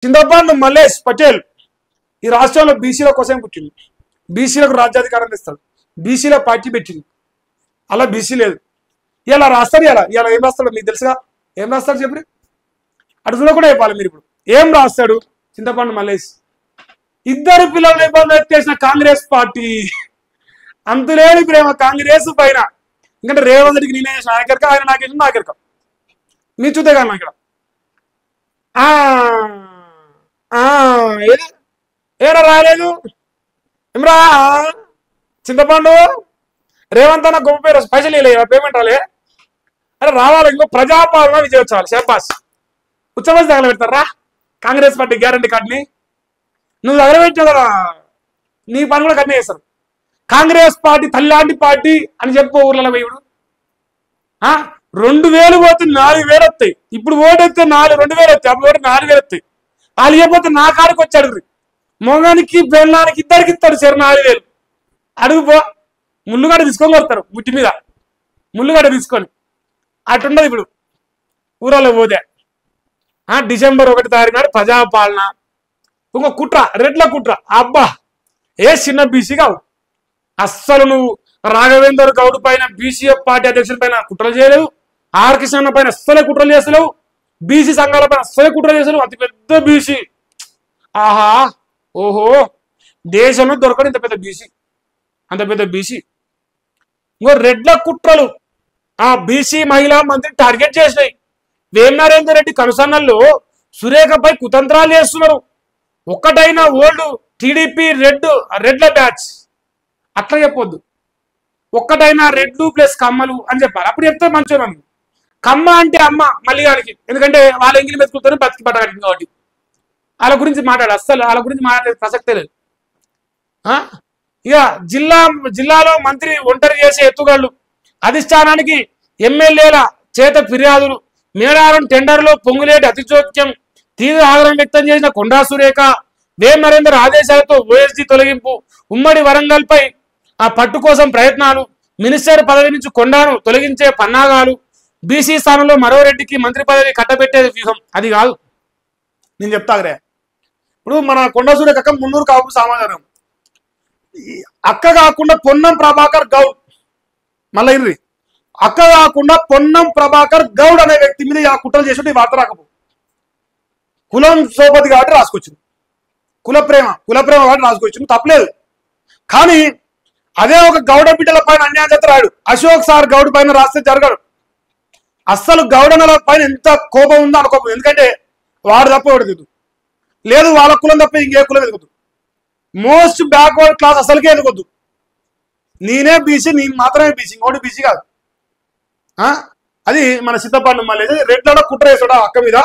చింతపండు మల్లేష్ పటేల్ ఈ రాష్ట్రంలో బీసీల కోసం పుట్టింది. బీసీలకు రాజ్యాధికారం ఇస్తాడు. బీసీల పార్టీ పెట్టింది. అలా బీసీ లేదు. ఇలా రాస్తాడు. ఇలా ఏం రాస్తాడు మీకు తెలుసుగా. ఏం రాస్తాడు చెప్పి అటు చూడకుండా చెప్పాలి మీరు. ఇప్పుడు ఏం రాస్తాడు చింతపండు మల్లేష్? ఇద్దరు పిల్లల్ని ఇబ్బంది చేసిన కాంగ్రెస్ పార్టీ, అంతులేని ప్రేమ కాంగ్రెస్ పైన. ఎందుకంటే రేవంత్ రెడ్డికి నేనే చేసిన నాకెరక, ఆయన నాకేసిన నాకెరక. మీ చూతే కానీ ఇక్కడ ఏడా రాలేదు ఏమరా చింతపండు రేవంత్ అన్న గొప్ప పేరు, పైసలు వేయలే, పేమెంట్ రాలే. అరే రావాలి, ఇంకో ప్రజాపాలన విజయోత్సవాలు శాబాస్ ఉత్సవాలు తగలబెడతారా కాంగ్రెస్ పార్టీ గ్యారంటీ కార్డుని. నువ్వు తగలబెట్టావు కదా, నీ పని కూడా కన్నీ చేస్తారు. కాంగ్రెస్ పార్టీ తల్లాంటి పార్టీ అని చెప్పు ఊర్లలో పోయి. 2000 పోతే 4000 వస్తాయి. ఇప్పుడు ఓటు వస్తే 2000 వస్తాయి. అప్పుడు ఓటు 4000 వస్తాయి. వాళ్ళు ఇవ్వకపోతే నా కాడికి వచ్చి అడుగురు. మొగానికి బెల్లానికి ఇద్దరికి ఇస్తాడు సార్ 4000. అడుగుపో, ముళ్ళుగడ్డ తీసుకొని కొడతారు ముట్టి మీద, ముళ్ళుగడ్డ తీసుకొని. అటుండదు ఇప్పుడు ఊరాలో పోతే. డిసెంబర్ 1 తారీఖు నాడు ప్రజాపాలన. ఇంకో కుట్ర, రెడ్ల కుట్ర. అబ్బా ఏ చిన్న బీసీ కావు. అస్సలు నువ్వు రాఘవేందర్ గౌడ్ పైన, బీసీఎఫ్ పార్టీ అధ్యక్షుల పైన కుట్రలు చేయలేవు. ఆర్ కృష్ణ పైన అస్సలే కుట్రలు చేస్తలేవు. బీసీ సంఘాల పైన అస్సలే కుట్రలు చేస్తలేవు. అతి పెద్ద బీసీ. ఆహా ఓహో, దేశంలో దొరకడు ఇంత పెద్ద బీసీ, అంత పెద్ద బీసీ. ఇంకో రెడ్ల కుట్రలు ఆ బీసీ మహిళా మంత్రి టార్గెట్ చేసినాయి. వేమనరేందర్ రెడ్డి కనుసన్నల్లో సురేఖపై కుతంత్రాలు చేస్తున్నారు. ఒక్కటైనా ఓల్డ్ టీడీపీ రెడ్ల బ్యాచ్ అట్లా చెప్పొద్దు. ఒక్కటైనా రెడ్లు ప్లస్ కమ్మలు అని చెప్పాలి. అప్పుడు చెప్తే మంచిగా. కమ్మ అంటే అమ్మ మల్లిగానికి, ఎందుకంటే వాళ్ళ ఎంగిలి మెతుకులతోనే బతికి పట్టగలిగింది కాబట్టి వాళ్ళ గురించి మాట్లాడు. అస్సలు వాళ్ళ గురించి మాట్లాడే ప్రసక్తే లేదు. ఇక జిల్లాలో మంత్రి ఒంటరి చేసే ఎత్తుగాళ్ళు, అధిష్టానానికి ఎమ్మెల్యేల చేత ఫిర్యాదులు, మేడారం టెండర్లో పొంగులేటి అతిజోక్యం, తీవ్ర ఆగ్రహం వ్యక్తం చేసిన కొండా సురేఖ, వేం నరేందర్ ఆదేశాలతో ఓఎస్డీ తొలగింపు, ఉమ్మడి వరంగల్ పై ఆ పట్టు కోసం ప్రయత్నాలు, మినిస్టర్ పదవి నుంచి కొండాను తొలగించే పన్నాగాలు, బీసీ స్థానంలో మరో రెడ్డికి మంత్రి పదవి కట్టబెట్టేది వ్యూహం. అది కాదు నేను చెప్తాగరే. ఇప్పుడు మన కొండా సురేఖ అక్క మున్నూరు కాపు సమాచారం. అక్క కాకుండా పొన్నం ప్రభాకర్ గౌడ్, మళ్ళీ ఇర్రి అక్క కాకుండా పొన్నం ప్రభాకర్ గౌడ్ అనే వ్యక్తి మీద ఆ కుట్రలు చేసి వార్త రాకపో. కులం సోపతి కాబట్టి రాసుకొచ్చింది, కుల ప్రేమ కాబట్టి రాసుకొచ్చింది, తప్పలేదు. కానీ అదే ఒక గౌడ బిడ్డల పైన అన్యాయం చేత రాడు. అశోక్ సార్ గౌడ్ పైన రాస్తే జరగడు. అస్సలు గౌడనల పైన ఎంత కోపం ఉందో అనుకోపం. ఎందుకంటే వాడు తప్ప వాడు ఎదుగుతుంది లేదు, వాళ్ళ కులం తప్ప ఇంకే కులం ఎదుగుతుంది. మోస్ట్ బ్యాక్వర్డ్ క్లాస్ అసలుకే ఎదుగొద్దు. నేనే బీసీ, నేను మాత్రమే బీసీ, ఇంకోటి బీసీ కాదు. అది మన సిద్ధపండు మళ్ళీ రెడ్లలో కుట్ర వేసాడు అక్క మీద.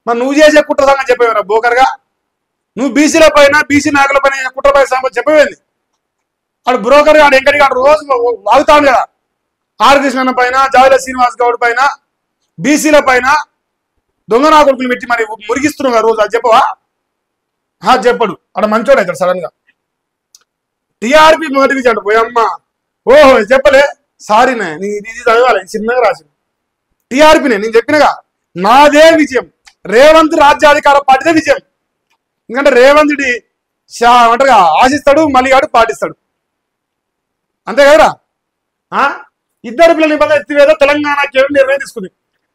మరి నువ్వు చేసే కుట్ర సంగతి చెప్పేవరా బోకర్గా? నువ్వు బీసీల పైన, బీసీ నాయకుల పైన కుట్ర పైన సంగతి చెప్పేది. వాడు బ్రోకర్ గాడు వెంకటి గాడు రోజు వాగుతాడు కదా. ఆర్ కృష్ణ పైన, జావిల శ్రీనివాస్ గౌడ్ పైన, బీసీల పైన దొంగ నా కొడుకులు పెట్టి మరి మురిగిస్తున్నావు రోజు. అది చెప్పవా? చెప్పడు. అక్కడ మంచోడు అవుతాడు సడన్ గా. టీఆర్పీ మొదటి విజయం పోయమ్మ. ఓహో చెప్పలే, సారీనే, ఇది చదవాలి, చిన్నగా రాసింది. టీఆర్పీనే నేను చెప్పినగా, నాదే విజయం. రేవంత్ రాజ్యాధికార పార్టీదే విజయం. ఎందుకంటే రేవంత్ రెడ్డి అంటారుగా ఆశిస్తాడు, మళ్ళీ ఆడు పాటిస్తాడు, అంతే కదరా. ఇద్దరు పిల్లల నిబంధన ఎత్తివేదో తెలంగాణ కేంద్రం నిర్ణయం తీసుకుంది.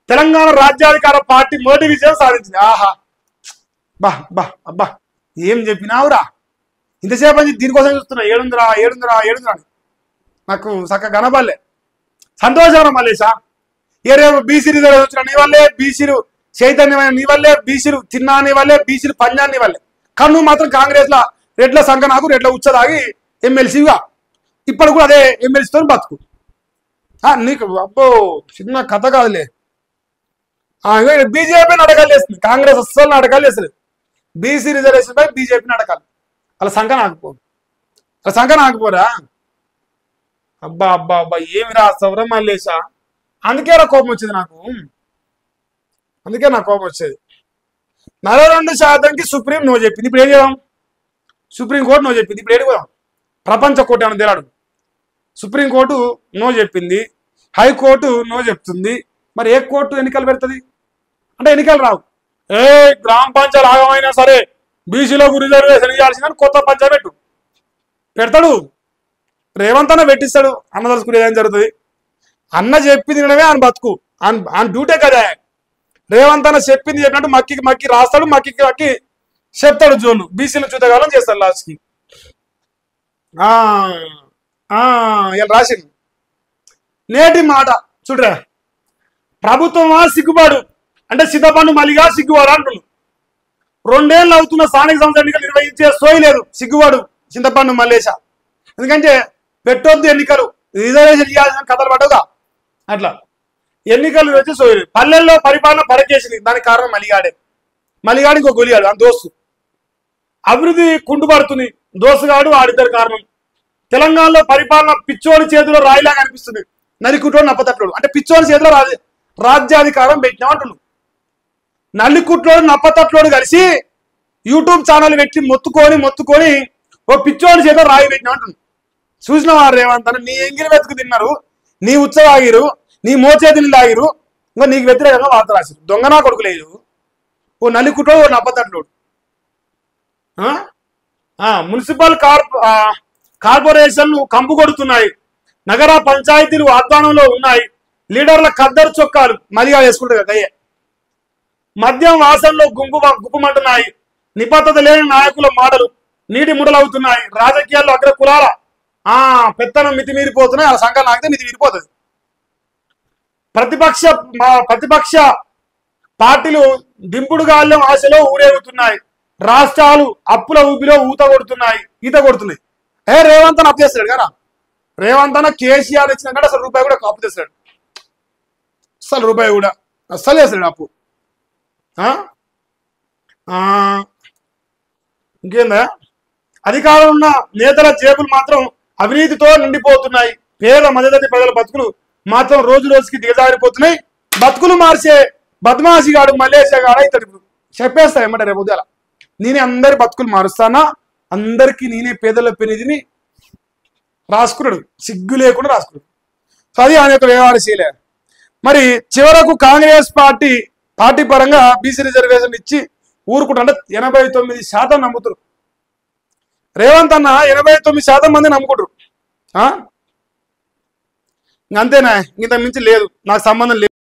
తెలంగాణ రాజ్యాధికార పార్టీ మొదటి విజయం సాధించింది. ఆహా బా బా అబ్బా, ఏం చెప్పినావురా. ఇంతసేపు అని దీనికోసం చూస్తున్నా. ఏడుందిరా అని నాకు చక్కగా కనబడలే. సంతోషం మల్లేషా. ఏ రేపు బీసీ రిజర్వ్ వచ్చిన నీ వల్లే, బీసీలు చైతన్యమైన నీ వల్లే, బీసీలు తిన్నా నీ వల్లే, బీసీలు పంజాన్ని వల్లే. కానీ నువ్వు మాత్రం కాంగ్రెస్ లా రెడ్ల సంఘ నాకు రెడ్ల ఉచ్చదాగి ఎమ్మెల్సీగా ఇప్పుడు కూడా అదే ఎమ్మెల్సీతో బతుకు. నీకు అబ్బో చిన్న కథ కాదులే. బీజేపీ నాటకాలు చేస్తుంది, కాంగ్రెస్ అస్సలు నాటకాలు చేస్తుంది. బీసీ రిజర్వేషన్ పై బీజేపీ నాటకాలు. అలా సంఘ నాకపోరా. అబ్బా అబ్బా అబ్బా ఏమి రాస్తావురా మల్లేషా. అందుకే కోపం వచ్చేది నాకు, అందుకే నాకు కోపం వచ్చేది. 42% సుప్రీం నో చెప్పింది. ఇప్పుడు ఏం చేద్దాం? సుప్రీంకోర్టు నో చెప్పింది. ఇప్పుడు ఏడు పోదాం? ప్రపంచ కోర్టు ఏమైనా తేలాడు. సుప్రీంకోర్టు నో చెప్పింది, హైకోర్టు నో చెప్తుంది. మరి ఏ కోర్టు ఎన్నికలు పెడుతుంది అంటే ఎన్నికలు రావు. ఏ గ్రామ పంచాయతీ ఆగమైనా సరే బీసీలకు రిజర్వేషన్ ఇవ్వాల్సిందని కొత్త పంచాయతీ పెడతాడు. రేవంత్ అన్న పెట్టిస్తాడు. అన్న తలుసుకునేది ఏం జరుగుతుంది? అన్న చెప్పింది తినడమే ఆయన బతుకు, ఆయన డ్యూటే కదా. రేవంత్ అన్న చెప్పింది చెప్పినట్టు మక్కి మక్కి రాస్తాడు, మక్కి మక్కి చెప్తాడు. జోన్లు బీసీలు చూతగాలం చేస్తాడు లాస్ట్కి. ఇలా రాసింది నేటి మాట చూడరా. ప్రభుత్వమా సిగ్గుబాడు అంటే సిద్ధపండు మలిగా సిగ్గువాడు అంటున్నారు. 2 ఏళ్ళు అవుతున్న స్థానిక సంస్థ ఎన్నికలు నిర్వహించే సోయి లేదు సిగ్గువాడు చింతపండు మల్లేశ. ఎందుకంటే పెట్టొద్దు ఎన్నికలు, రిజర్వేషన్ ఇవ్వాల్సిన కథలు పడవుగా. అట్లా ఎన్నికలు వచ్చి సోయి లేదు. పల్లెల్లో పరిపాలన పరకేసింది, దానికి కారణం మలిగాడికి ఒక గొలిగాడు ఆ దోస్తు. అభివృద్ధి కుంటుపడుతుంది, దోస్తుగాడు ఆడిద్దరు కారణం. తెలంగాణలో పరిపాలన పిచ్చోడి చేతిలో రాయిలాగా అనిపిస్తుంది, నలికుటోడు నప్పతట్లోడు. అంటే పిచ్చోడి చేతిలో రాజ్యాధికారం పెట్టినాం అంటున్నాడు. నల్లికుట్లోడు నప్పతట్లోడు కలిసి యూట్యూబ్ ఛానల్ పెట్టి మొత్తుకొని ఓ పిచ్చోడి చేతిలో రాయి పెట్టినా అంటున్నాడు. చూసిన వారు రేవంత్ అన్న నీ ఎంగిరి వెతుకు తిన్నారు, నీ ఉత్సవాగిరు, నీ మోచేతిని లాగిరు, ఇంకా నీకు వ్యతిరేకంగా వార్త రాశారు. దొంగనా కొడుకు లేదు. ఓ నల్లికుట్లోడు, ఓ నప్పతట్లోడు. మున్సిపల్ కార్పొరేషన్లు కంపు కొడుతున్నాయి, నగర పంచాయతీలు ఆధ్వానంలో ఉన్నాయి, లీడర్ల ఖద్దరు చొక్కాలు మలిగా వేసుకుంటారు కయ్యే. మద్యం వాసనలో గుప్పమంటున్నాయి, నిబద్ధత లేని నాయకుల మాటలు నీటి ముడలవుతున్నాయి, రాజకీయాల్లో అగ్ర కులాల పెత్తనం మితిమీరిపోతున్నాయి. ఆ సంఘం నాకితే మితిమీరిపోతుంది. ప్రతిపక్ష పార్టీలు దింపుడు గాల్లో ఆశలో ఊరేగుతున్నాయి, రాష్ట్రాలు అప్పుల ఊపిలో ఈత కొడుతున్నాయి. రేవంత్ అన్న అప్పు చేస్తాడు కదా. రేవంత్ అన్న కేసీఆర్ ఇచ్చిన కంటే అసలు రూపాయి కూడా అప్పు చేస్తాడు. అసలు రూపాయి కూడా అస్సలు చేస్తాడు అప్పు. ఇంకేందా, అధికారం ఉన్న నేతల జేబులు మాత్రం అవినీతితో నిండిపోతున్నాయి, పేద మధ్యతరగతి ప్రజల బతుకులు మాత్రం రోజు రోజుకి దిగజారిపోతున్నాయి. బతుకులు మార్చే బద్మాషిగాడు మల్లేశగాడు ఇతడు చెప్పేస్తా ఏమంటారు రేపు ఉదయాల. నేనే అందరి బతుకులు మారుస్తానా, అందరికీ నేనే పేదల పెనిదిని రాసుకున్నాడు, సిగ్గు లేకుండా రాసుకున్నాడు. సో అది ఆయన యొక్క వ్యవహారశీలే. మరి చివరకు కాంగ్రెస్ పార్టీ పరంగా బీసీ రిజర్వేషన్ ఇచ్చి ఊరుకుంటా 89% నమ్ముతారు. రేవంత్ అన్న 89% మంది నమ్ముకుంటారు. అంతేనా, ఇంత మించి లేదు, నాకు సంబంధం లేదు.